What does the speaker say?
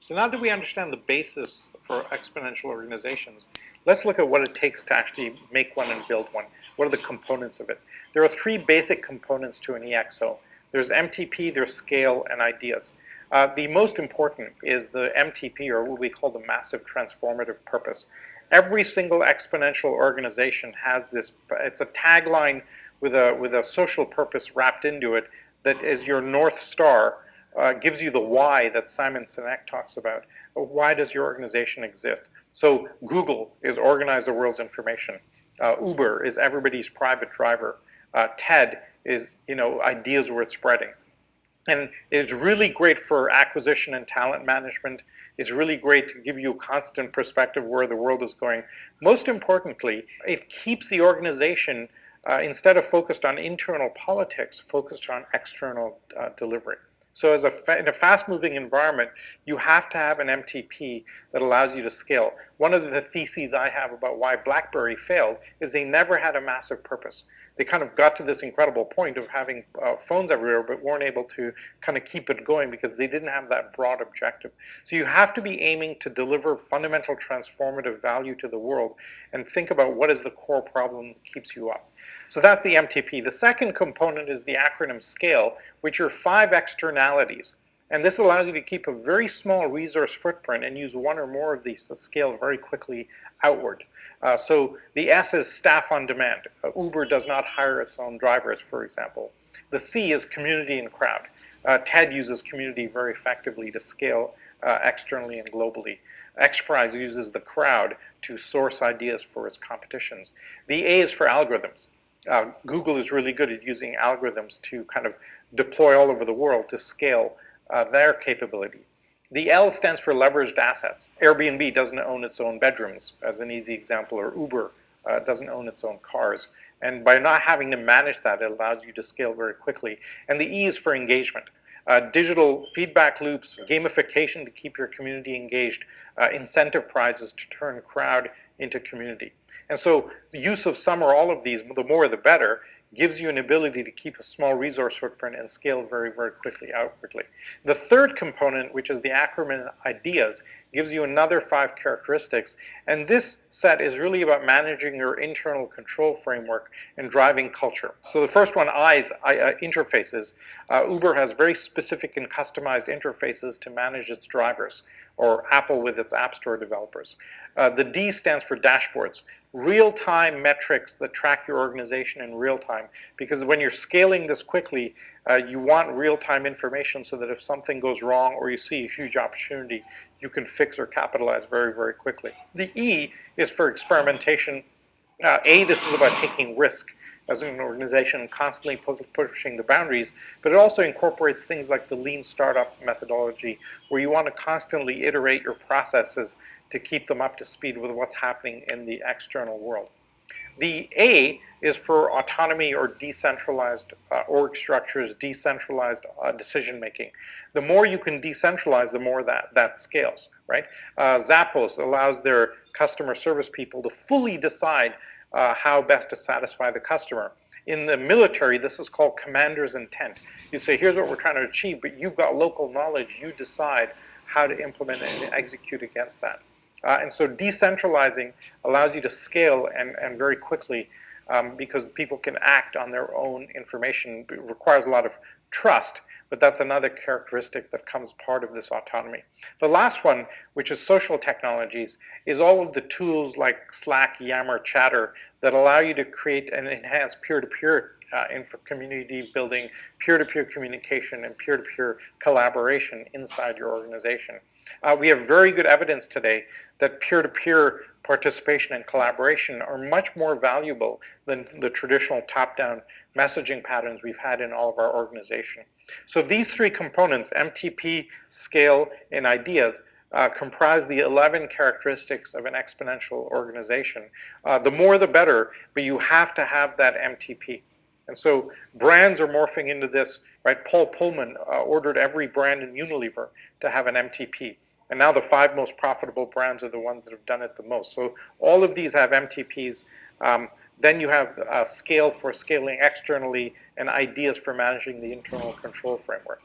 So now that we understand the basis for exponential organizations, let's look at what it takes to actually make one and build one. What are the components of it? There are three basic components to an EXO. There's MTP, there's scale, and ideas. The most important is the MTP, or what we call the massive transformative purpose. Every single exponential organization has this, it's a tagline with a social purpose wrapped into it that is your North Star. Gives you the why that Simon Sinek talks about. Why does your organization exist? So Google is organize the world's information. Uber is everybody's private driver. TED is, ideas worth spreading. And it's really great for acquisition and talent management. It's really great to give you a constant perspective where the world is going. Most importantly, it keeps the organization, instead of focused on internal politics, focused on external delivery. So in a fast-moving environment, you have to have an MTP that allows you to scale. One of the theses I have about why BlackBerry failed is they never had a massive purpose. They kind of got to this incredible point of having phones everywhere, but weren't able to kind of keep it going because they didn't have that broad objective. So you have to be aiming to deliver fundamental transformative value to the world and think about what is the core problem that keeps you up. So that's the MTP. The second component is the acronym SCALE, which are 5 externalities. And this allows you to keep a very small resource footprint and use one or more of these to scale very quickly outward. So the S is staff on demand. Uber does not hire its own drivers, for example. The C is community and crowd. TED uses community very effectively to scale externally and globally. XPRIZE uses the crowd to source ideas for its competitions. The A is for algorithms. Google is really good at using algorithms to kind of deploy all over the world to scale their capability. The L stands for leveraged assets. Airbnb doesn't own its own bedrooms, as an easy example, or Uber doesn't own its own cars. And by not having to manage that, it allows you to scale very quickly. And the E is for engagement. Digital feedback loops, gamification to keep your community engaged, incentive prizes to turn crowd into community. And so the use of some or all of these, the more the better, gives you an ability to keep a small resource footprint and scale very, very quickly outwardly. The third component, which is the acronym IDEAS, gives you another 5 characteristics. And this set is really about managing your internal control framework and driving culture. So the first one, interfaces. Uber has very specific and customized interfaces to manage its drivers, or Apple with its App Store developers. The D stands for dashboards. Real-time metrics that track your organization in real time, because when you're scaling this quickly, you want real-time information so that if something goes wrong or you see a huge opportunity, you can fix or capitalize very, very quickly. The E is for experimentation. This is about taking risk as an organization, constantly pushing the boundaries, but it also incorporates things like the lean startup methodology, where you want to constantly iterate your processes to keep them up to speed with what's happening in the external world. The A is for autonomy or decentralized org structures, decentralized decision making. The more you can decentralize, the more that scales, right? Zappos allows their customer service people to fully decide how best to satisfy the customer. In the military, this is called commander's intent. You say, here's what we're trying to achieve, but you've got local knowledge. You decide how to implement and execute against that. And so decentralizing allows you to scale and very quickly because people can act on their own information. It requires a lot of trust, but that's another characteristic that comes part of this autonomy. The last one, which is social technologies, is all of the tools like Slack, Yammer, Chatter that allow you to create and enhance peer-to-peer community building, peer-to-peer communication, and peer-to-peer collaboration inside your organization. We have very good evidence today that peer-to-peer participation and collaboration are much more valuable than the traditional top-down messaging patterns we've had in all of our organization. So these 3 components, MTP, scale, and ideas, comprise the 11 characteristics of an exponential organization. The more the better, but you have to have that MTP. And so brands are morphing into this, right? Paul Pullman ordered every brand in Unilever to have an MTP. And now the 5 most profitable brands are the ones that have done it the most. So all of these have MTPs. Then you have scale for scaling externally and ideas for managing the internal control framework.